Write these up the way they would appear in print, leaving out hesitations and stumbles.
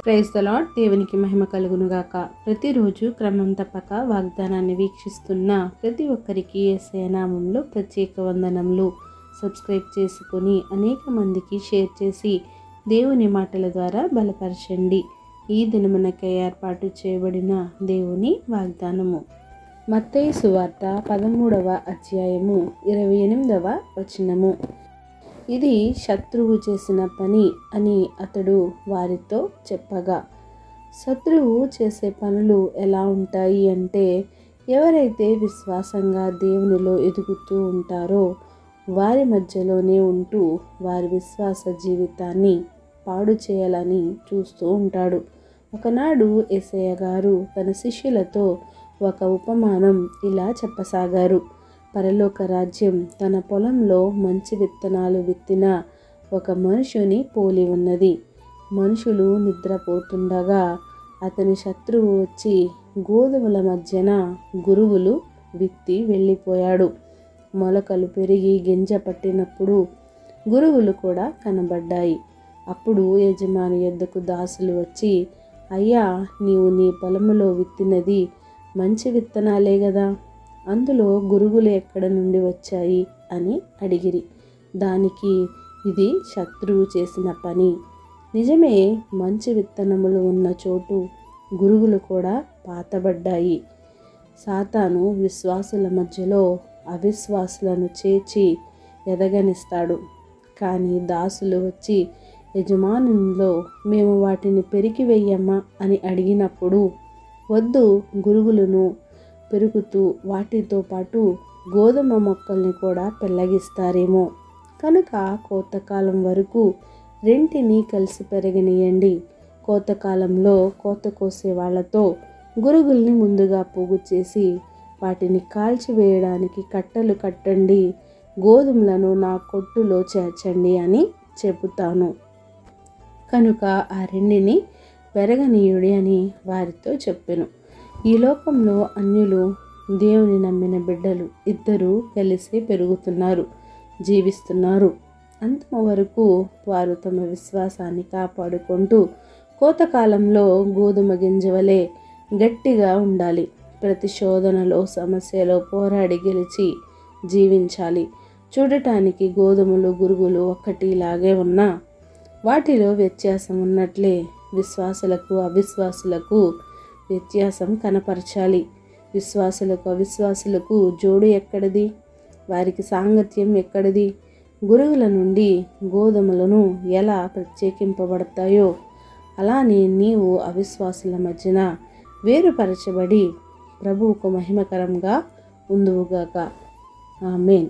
Praise the lord. దేవునికి మహిమ కలుగునుగాక. ప్రతిరోజు క్రమం తప్పక వాగ్దానాన్ని వీక్షిస్తున్న ప్రతి ఒక్కరికి యేసయ్య నామములో ప్రత్యేక వందనములు. సబ్స్క్రైబ్ చేసుకొని అనేక మందికి షేర్ చేసి దేవుని మాటల ద్వారా బలపరచండి. ఈ దినమునకై ఏర్పాటు చేయబడిన దేవుని వాగ్దానము మత్తయి సువార్త 13వ అధ్యాయము 28వ వచనము. ఇది శత్రువు చేసిన పని అని అతడు వారితో చెప్పగా, శత్రువు చేసే పనులు ఎలా ఉంటాయి అంటే, ఎవరైతే విశ్వాసంగా దేవునిలో ఎదుగుతూ ఉంటారో వారి మధ్యలోనే ఉంటూ వారి విశ్వాస జీవితాన్ని పాడు చేయాలని చూస్తూ ఉంటాడు. ఒకనాడు యేసయ్య గారు తన శిష్యులతో ఒక ఉపమానం ఇలా చెప్పసాగారు. పరలోక రాజ్యం తన పొలంలో మంచి విత్తనాలు విత్తిన ఒక మనుషుని పోలి ఉన్నది. మనుషులు నిద్రపోతుండగా అతని శత్రువు వచ్చి గోధుమల మధ్యన గురుగులు విత్తి వెళ్ళిపోయాడు. మొలకలు పెరిగి గింజ పట్టినప్పుడు గురుగులు కూడా కనబడ్డాయి. అప్పుడు యజమాని యొద్దకు దాసులు వచ్చి, అయ్యా, నీవు నీ పొలములో విత్తినది మంచి విత్తనాలే గదా, అందులో గురుగులు ఎక్కడ నుండి వచ్చాయి అని అడిగిరి. దానికి, ఇది శత్రువు చేసిన పని. నిజమే, మంచి విత్తనములు ఉన్న చోటు గురుగులు కూడా పాతబడ్డాయి. సాతాను విశ్వాసుల మధ్యలో అవిశ్వాసులను చేర్చి ఎదగనిస్తాడు. కానీ దాసులు వచ్చి, యజమానునిలో మేము వాటిని పెరికి వెయ్యమ్మా అని అడిగినప్పుడు, వద్దు, గురుగులను పెరుగుతూ వాటితో పాటు గోధుమ మొక్కల్ని కూడా పెళ్ళగిస్తారేమో, కనుక కోతకాలం వరకు రెంటిని కలిసి పెరగనీయండి. కోతకాలంలో కోత కోసే వాళ్లతో గురుగుల్ని ముందుగా పోగు చేసి వాటిని కాల్చివేయడానికి కట్టలు కట్టండి, గోధుమలను నా కొట్టులో చేర్చండి అని చెబుతాను. కనుక ఆ రెండిని పెరగనీయుడి అని వారితో చెప్పెను. ఈ లోకంలో అన్యులు, దేవుని నమ్మిన బిడ్డలు ఇద్దరూ కలిసి పెరుగుతున్నారు, జీవిస్తున్నారు. అంతము వరకు వారు తమ విశ్వాసాన్ని కాపాడుకుంటూ కోతకాలంలో గోధుమ గింజ వలె గట్టిగా ఉండాలి. ప్రతి శోధనలో, సమస్యలో పోరాడి గెలిచి జీవించాలి. చూడటానికి గోధుమలు, గురుగులు ఒక్కటిలాగే ఉన్నా వాటిలో వ్యత్యాసం ఉన్నట్లే విశ్వాసులకు, అవిశ్వాసులకు వ్యత్యాసం కనపరచాలి. విశ్వాసులకు, అవిశ్వాసులకు జోడు ఎక్కడిది? వారికి సాంగత్యం ఎక్కడిది? గురుగుల నుండి గోధుమలను ఎలా ప్రత్యేకింపబడతాయో అలానే నీవు అవిశ్వాసుల మధ్యన వేరుపరచబడి ప్రభువుకు మహిమకరంగా ఉందువుగాక. ఆమేన్.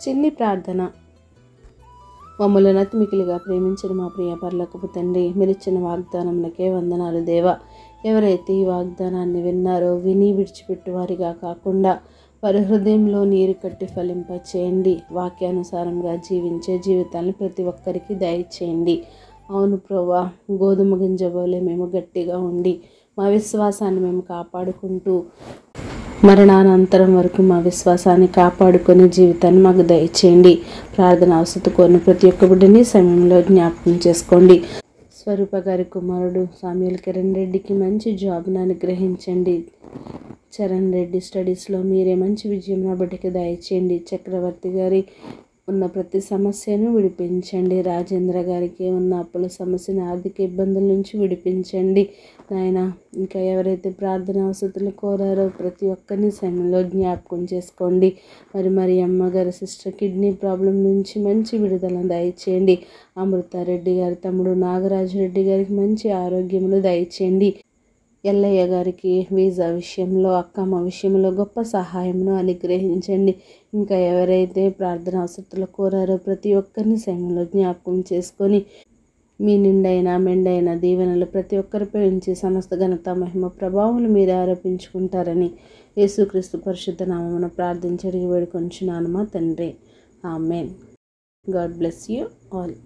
చిన్ని ప్రార్థన. మమ్మల్ని అతిమికిలిగా ప్రేమించిన మా ప్రియ పరలోకపు తండ్రి, మీరిచ్చిన వాగ్దానములకే వందనాలు దేవా. ఎవరైతే ఈ వాగ్దానాన్ని విన్నారో విని విడిచిపెట్టువారిగా కాకుండా వారి హృదయంలో నీరు కట్టి ఫలింప చేయండి. వాక్యానుసారంగా జీవించే జీవితాన్ని ప్రతి ఒక్కరికి దయచేయండి. అవును ప్రభువా, గోధుమ గింజ వలె మేము గట్టిగా ఉండి మా విశ్వాసాన్ని మేము కాపాడుకుంటూ మరణానంతరం వరకు మా విశ్వాసాన్ని కాపాడుకునే జీవితాన్ని మాకు దయచేయండి. ప్రార్థన అవసరం కోరిన ప్రతి ఒక్క బిడ్డని సమయంలో జ్ఞాపకం చేసుకోండి. స్వరూప గారి కుమారుడు సామ్యూల్ కిరణ్ రెడ్డికి మంచి జాబ్ను అనుగ్రహించండి. చరణ్ రెడ్డి స్టడీస్లో మీరే మంచి విజయం నా బిడ్డకి దయచేయండి. చక్రవర్తి గారి ఉన్న ప్రతి సమస్యను విడిపించండి. రాజేంద్ర గారికి ఉన్న అప్పుల సమస్యను, ఆర్థిక ఇబ్బందుల నుంచి విడిపించండి నాయన. ఇంకా ఎవరైతే ప్రార్థన అవసరాలు కోరారో ప్రతి ఒక్కరిని సమయంలో జ్ఞాపకం చేసుకోండి. మరి అమ్మగారి సిస్టర్ కిడ్నీ ప్రాబ్లం నుంచి మంచి విడుదల దయచేయండి. అమృతారెడ్డి గారి తమ్ముడు నాగరాజు రెడ్డి గారికి మంచి ఆరోగ్యమును దయచేయండి. ఎల్లయ్య గారికి వీసా విషయంలో, అక్కమ్మ విషయంలో గొప్ప సహాయమును అనుగ్రహించండి. ఇంకా ఎవరైతే ప్రార్థన అవసరాలు కోరారో ప్రతి ఒక్కరిని సమయంలో జ్ఞాపకం చేసుకొని మీ నిండైన మెండైన దీవెనలు ప్రతి ఒక్కరిపై ఉంచి సమస్త ఘనత, మహిమ, ప్రభావాలు మీరు ఆరోపించుకుంటారని యేసుక్రీస్తు పరిశుద్ధ నామమున ప్రార్థించి అడిగి వేడుకొంచున్నాను మా తండ్రి. Amen. God bless you all.